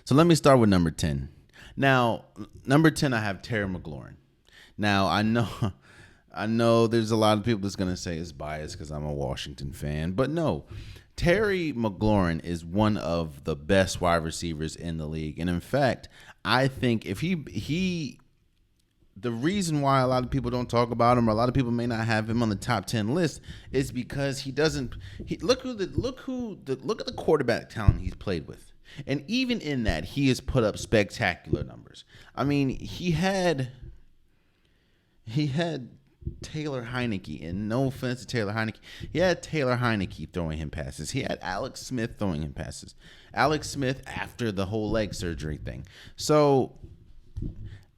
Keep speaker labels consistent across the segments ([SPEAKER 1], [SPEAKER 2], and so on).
[SPEAKER 1] So let me start with number 10. Now, number 10, I have Terry McLaurin. Now, I know there's a lot of people that's going to say it's biased because I'm a Washington fan, but no. Terry McLaurin is one of the best wide receivers in the league. And in fact, I think if the reason why a lot of people don't talk about him, or a lot of people may not have him on the top 10 list, is because he doesn't. Look at the quarterback talent he's played with, and even in that, he has put up spectacular numbers. I mean, he had Taylor Heineke, and no offense to Taylor Heineke, he had Taylor Heineke throwing him passes. He had Alex Smith throwing him passes. Alex Smith after the whole leg surgery thing. So.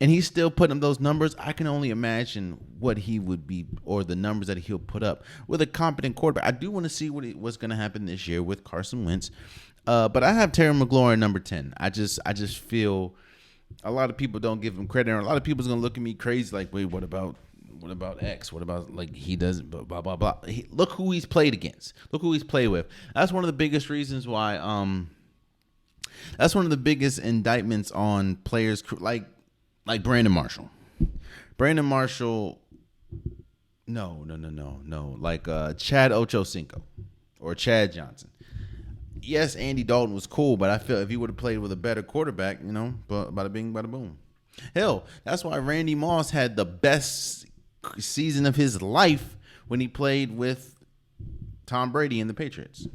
[SPEAKER 1] And he's still putting up those numbers. I can only imagine what he would be, or the numbers that he'll put up with a competent quarterback. I do want to see what's going to happen this year with Carson Wentz. But I have Terry McLaurin number 10. I just feel a lot of people don't give him credit. And a lot of people's going to look at me crazy like, wait, what about X? What about, like, he doesn't, blah, blah, blah. Look who he's played against. Look who he's played with. That's one of the biggest reasons why, that's one of the biggest indictments on players like Brandon Marshall. No. Like Chad Ochocinco or Chad Johnson. Yes, Andy Dalton was cool, but I feel if he would have played with a better quarterback, bada bing, bada boom. Hell, that's why Randy Moss had the best season of his life when he played with Tom Brady and the Patriots.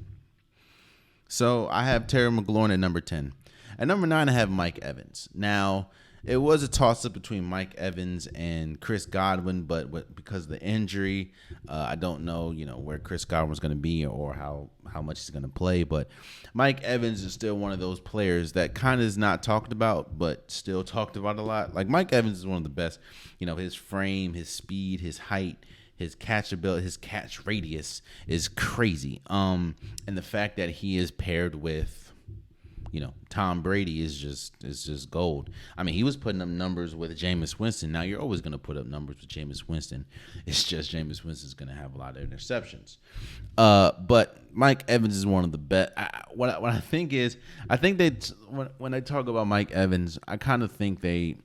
[SPEAKER 1] So I have Terry McLaurin at number 10. At number 9, I have Mike Evans. Now, it was a toss-up between Mike Evans and Chris Godwin, but because of the injury, I don't know, where Chris Godwin's going to be or how much he's going to play. But Mike Evans is still one of those players that kind of is not talked about, but still talked about a lot. Like, Mike Evans is one of the best. His frame, his speed, his height, his catch ability, his catch radius is crazy. And the fact that he is paired with Tom Brady is just gold. I mean, he was putting up numbers with Jameis Winston. Now, you're always going to put up numbers with Jameis Winston. It's just Jameis Winston's going to have a lot of interceptions. But Mike Evans is one of the best. What I think is, when they talk about Mike Evans, I kind of think you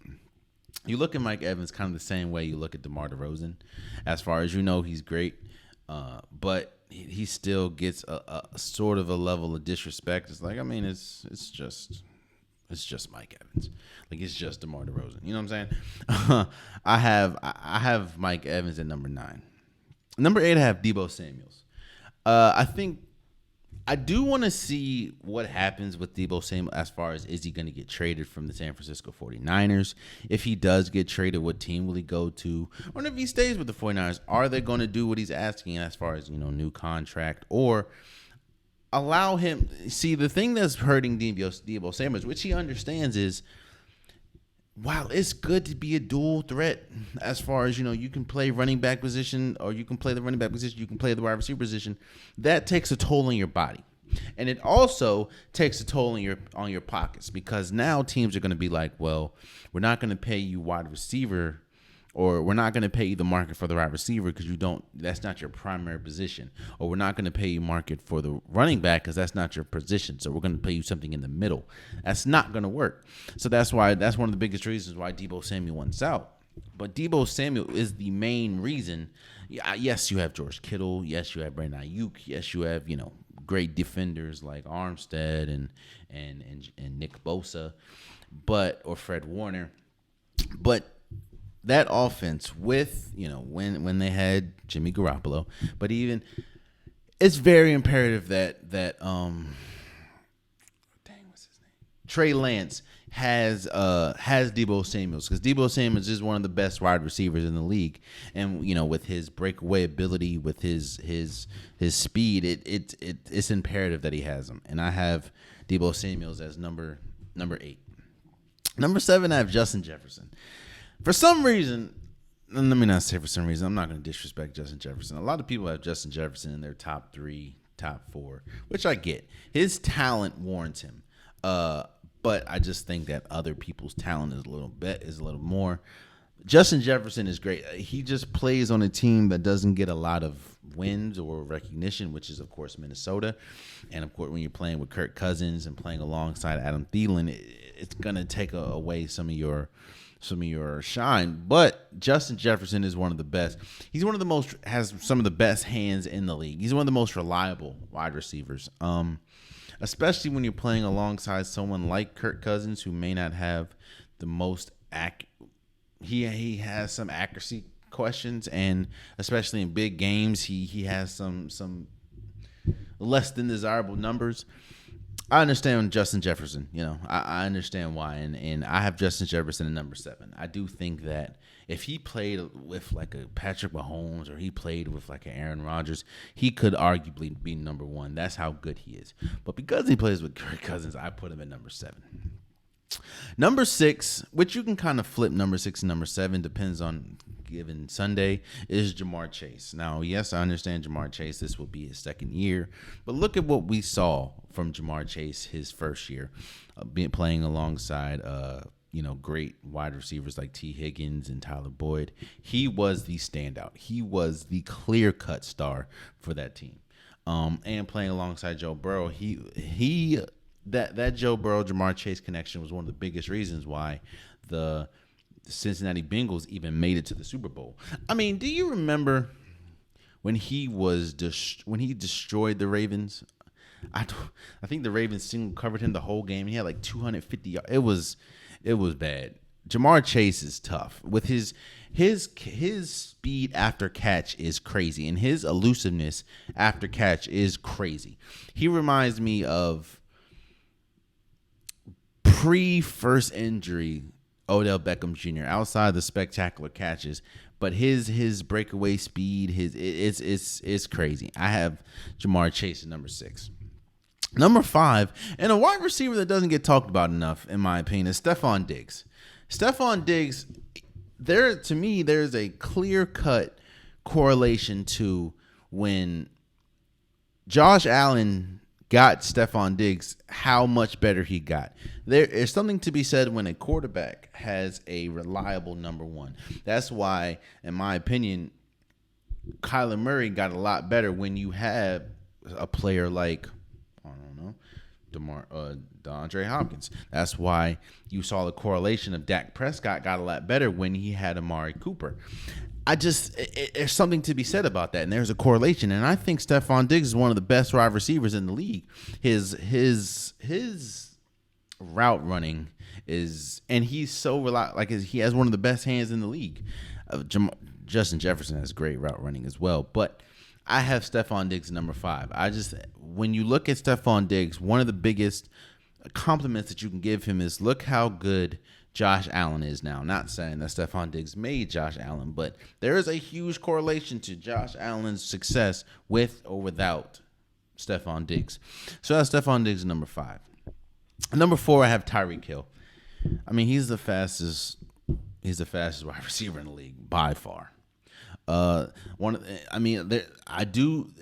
[SPEAKER 1] look at Mike Evans kind of the same way you look at DeMar DeRozan. As far as he's great, but he still gets a sort of a level of disrespect. It's like, I mean, it's just Mike Evans. Like, it's just DeMar DeRozan. You know what I'm saying? I have Mike Evans at number 9. Number 8, I have Deebo Samuels. I do want to see what happens with Deebo Samuel as far as, is he going to get traded from the San Francisco 49ers? If he does get traded, what team will he go to? Or if he stays with the 49ers, are they going to do what he's asking as far as, new contract? Or allow him... See, the thing that's hurting Deebo Samuels, which he understands, is while it's good to be a dual threat as far as, you can play running back position, or you can play the running back position, you can play the wide receiver position, that takes a toll on your body. And it also takes a toll on your pockets, because now teams are going to be like, well, we're not going to pay you wide receiver, or we're not going to pay you the market for the wide receiver because that's not your primary position, or we're not going to pay you market for the running back because that's not your position. So we're going to pay you something in the middle. That's not going to work. So that's one of the biggest reasons why Deebo Samuel wants out. But Deebo Samuel is the main reason. Yes, you have George Kittle. Yes, you have Brandon Ayuk. Yes, you have, great defenders like Armstead and Nick Bosa, or Fred Warner. But that offense with, when they had Jimmy Garoppolo, but even it's very imperative that what's his name? Trey Lance has Deebo Samuels, because Deebo Samuels is one of the best wide receivers in the league, and with his breakaway ability, with his speed, it's imperative that he has him. And I have Deebo Samuels as number 8. Number 7, I have Justin Jefferson. For some reason, let me not say for some reason, I'm not going to disrespect Justin Jefferson. A lot of people have Justin Jefferson in their top 3, top 4, which I get. His talent warrants him. But I just think that other people's talent is a little more. Justin Jefferson is great. He just plays on a team that doesn't get a lot of wins or recognition, which is, of course, Minnesota. And, of course, when you're playing with Kirk Cousins and playing alongside Adam Thielen, it's gonna take away some of your shine. But Justin Jefferson is one of the best. He's one of the most has some of the best hands in the league. He's one of the most reliable wide receivers. Especially when you're playing alongside someone like Kirk Cousins, who may not have the most he has some accuracy questions, and especially in big games, he has some less than desirable numbers. I understand Justin Jefferson. I understand why, and I have Justin Jefferson at number 7. I do think that if he played with like a Patrick Mahomes or he played with like an Aaron Rodgers, he could arguably be number 1. That's how good he is. But because he plays with Kirk Cousins, I put him at number 7. Number 6, which you can kind of flip number 6 and number 7, depends on given Sunday, is Jamar Chase. Now, yes, I understand Jamar Chase. This will be his second year. But look at what we saw from Jamar Chase his first year, playing alongside great wide receivers like T. Higgins and Tyler Boyd. He was the standout. He was the clear-cut star for that team. And playing alongside Joe Burrow, that Joe Burrow Jamar Chase connection was one of the biggest reasons why the Cincinnati Bengals even made it to the Super Bowl. I mean, do you remember when he destroyed the Ravens? I think the Ravens single covered him the whole game. He had like 250 yards. It was bad. Jamar Chase is tough. With his speed after catch is crazy, and his elusiveness after catch is crazy. He reminds me of pre-first injury Odell Beckham Jr. outside the spectacular catches, but his breakaway speed, it's crazy. I have Jamar Chase at number 6. Number 5, and a wide receiver that doesn't get talked about enough, in my opinion, is Stephon Diggs. Stephon Diggs, to me, there's a clear-cut correlation to when Josh Allen got Stephon Diggs, how much better he got. There is something to be said when a quarterback has a reliable number 1. That's why, in my opinion, Kyler Murray got a lot better when you had a player like, I don't know, DeAndre Hopkins. That's why you saw the correlation of Dak Prescott got a lot better when he had Amari Cooper. There's something to be said about that, and there's a correlation. And I think Stephon Diggs is one of the best wide receivers in the league. His route running and he's so reliable. He has one of the best hands in the league. Justin Jefferson has great route running as well, but I have Stephon Diggs number 5. When you look at Stephon Diggs, one of the biggest compliments that you can give him is look how good Josh Allen is now. Not saying that Stephon Diggs made Josh Allen, but there is a huge correlation to Josh Allen's success with or without Stephon Diggs. So that's Stephon Diggs number 5. Number 4, I have Tyreek Hill. I mean, he's the fastest wide receiver in the league by far. It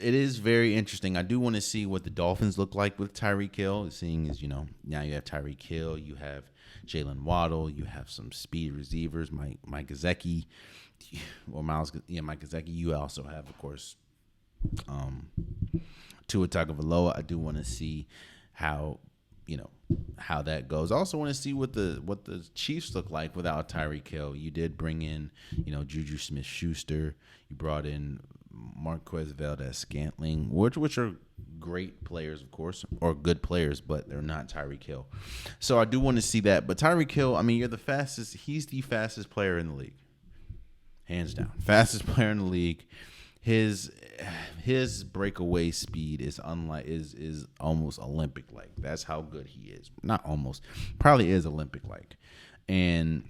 [SPEAKER 1] is very interesting. I do want to see what the Dolphins look like with Tyreek Hill, seeing as, now you have Tyreek Hill, you have Jalen Waddle, you have some speed receivers, Mike Gesicki, or Mike Gesicki. You also have, of course, Tua Tagovailoa. I do want to see how that goes. I also want to see what the Chiefs look like without Tyreek Hill. You did bring in, Juju Smith-Schuster. You brought in Marquez Valdez-Scantling, which are great players, of course, or good players, but they're not Tyreek Hill. So I do want to see that. But Tyreek Hill, I mean, you're the fastest. He's the fastest player in the league, hands down. Fastest player in the league. His breakaway speed is almost Olympic like. That's how good he is. Not almost, probably is Olympic like. And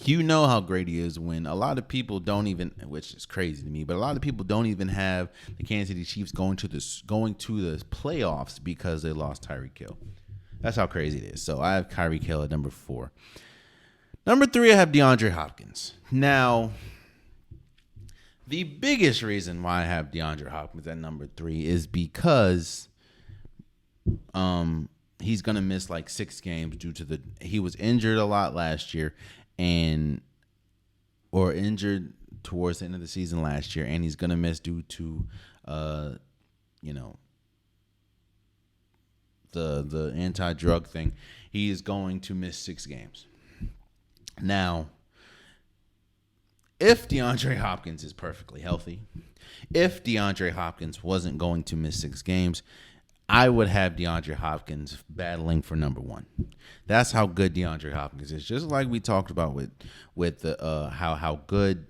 [SPEAKER 1] you know how great he is when a lot of people don't even, which is crazy to me, but a lot of people don't even have the Kansas City Chiefs going to the playoffs because they lost Tyreek Hill. That's how crazy it is. So I have Tyreek Hill at number 4. Number 3, I have DeAndre Hopkins. Now, the biggest reason why I have DeAndre Hopkins at number 3 is because he's going to miss like 6 games due to he was injured a lot last year or injured towards the end of the season last year, and he's going to miss due to the anti-drug thing, he is going to miss 6 games. Now, if DeAndre Hopkins is perfectly healthy, if DeAndre Hopkins wasn't going to miss 6 games, I would have DeAndre Hopkins battling for number 1. That's how good DeAndre Hopkins is. Just like we talked about with the how good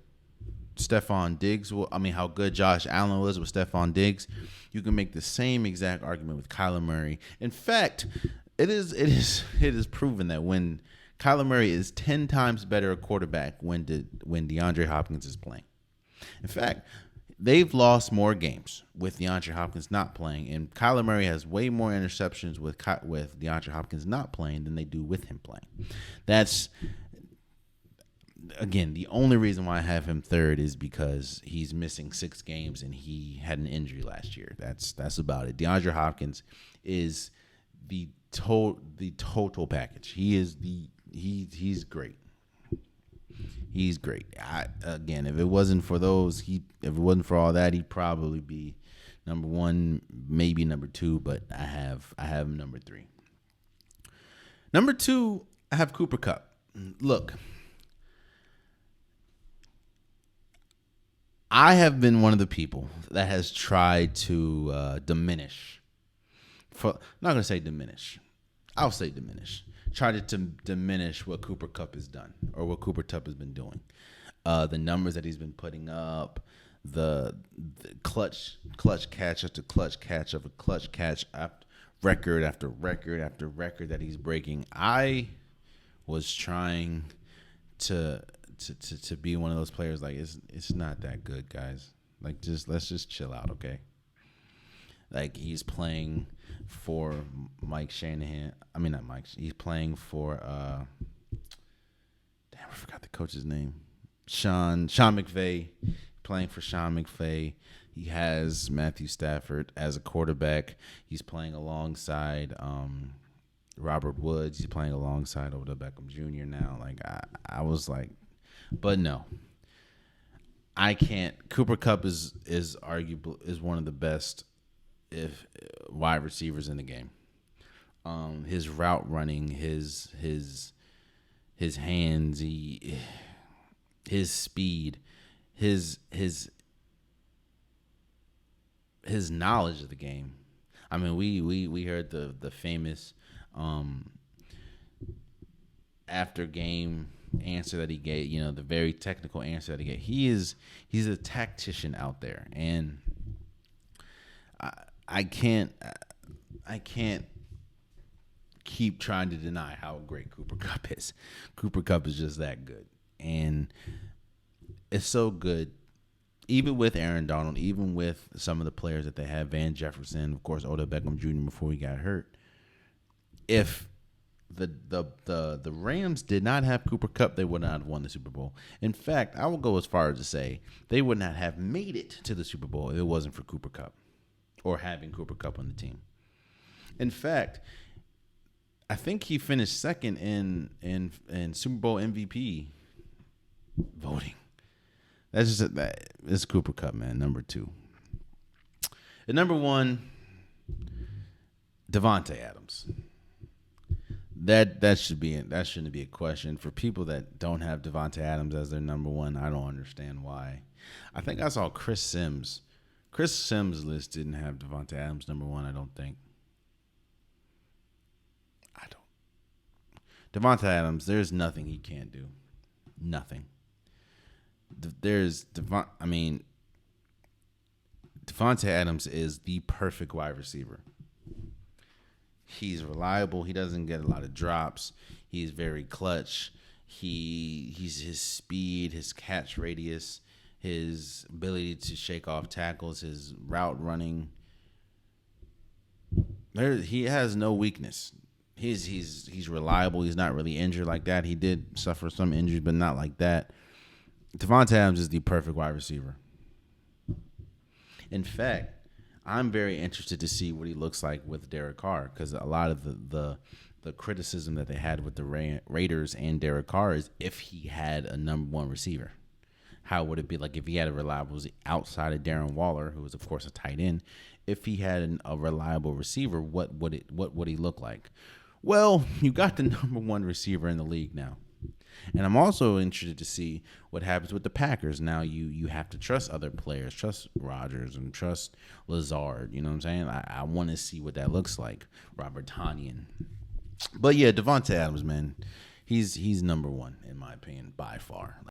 [SPEAKER 1] Stephon Diggs, how good Josh Allen was with Stephon Diggs. You can make the same exact argument with Kyler Murray. In fact, it is proven that when Kyler Murray is 10 times better a quarterback when DeAndre Hopkins is playing. In fact, they've lost more games with DeAndre Hopkins not playing, and Kyler Murray has way more interceptions with DeAndre Hopkins not playing than they do with him playing. That's, again, the only reason why I have him third is because he's missing 6 games and he had an injury last year. That's about it. DeAndre Hopkins is the total package. He's great. He's great. Again, if it wasn't for all that, he'd probably be number 1, maybe number 2. But I have him number 3. Number 2, I have Cooper Kupp. Look, I have been one of the people that has tried to diminish. I'm not gonna say diminish. I'll say diminish. Tried to diminish what Cooper Kupp has done or what Cooper Kupp has been doing. The numbers that he's been putting up, the clutch catch after clutch catch of a clutch catch, record after record after record that he's breaking. I was trying to be one of those players like it's not that good, guys. Like, let's just chill out, okay? Like, he's playing for Mike Shanahan. I mean, not Mike. He's playing for damn, I forgot the coach's name. Sean McVay. Playing for Sean McVay. He has Matthew Stafford as a quarterback. He's playing alongside Robert Woods. He's playing alongside Odell Beckham Jr. now. Like, I was like, but no. I can't. Cooper Kupp is one of the best wide receivers in the game. His route running, his hands, his speed, his knowledge of the game. I mean, we heard the famous after game answer that he gave, the very technical answer that he gave. He's a tactician out there, and I can't keep trying to deny how great Cooper Kupp is. Cooper Kupp is just that good, and it's so good. Even with Aaron Donald, even with some of the players that they have, Van Jefferson, of course, Odell Beckham Jr. before he got hurt. If the Rams did not have Cooper Kupp, they would not have won the Super Bowl. In fact, I will go as far as to say they would not have made it to the Super Bowl if it wasn't for Cooper Kupp or having Cooper Kupp on the team. In fact, I think he finished second in Super Bowl MVP voting. That's just it's Cooper Kupp, man. Number 2. And number 1, Devontae Adams. That shouldn't be a question. For people that don't have Devontae Adams as their number 1, I don't understand why. I think I saw Chris Sims' list didn't have Devontae Adams number 1, I don't think. Devontae Adams, there's nothing he can't do. Nothing. Devontae Adams is the perfect wide receiver. He's reliable. He doesn't get a lot of drops. He's very clutch. He's his speed, his catch radius, his ability to shake off tackles, his route running. He has no weakness. He's reliable. He's not really injured like that. He did suffer some injuries, but not like that. Devontae Adams is the perfect wide receiver. In fact, I'm very interested to see what he looks like with Derek Carr, because a lot of the criticism that they had with the Raiders and Derek Carr is if he had a number 1 receiver. How would it be like if he had a reliable outside of Darren Waller, who was of course a tight end? If he had a reliable receiver, what would he look like? Well, you got the number one receiver in the league now. And I'm also interested to see what happens with the Packers. Now you have to trust other players, trust Rodgers and trust Lazard. You know what I'm saying? I want to see what that looks like. Robert Tonyan. But yeah, Devontae Adams, man, he's number one in my opinion by far.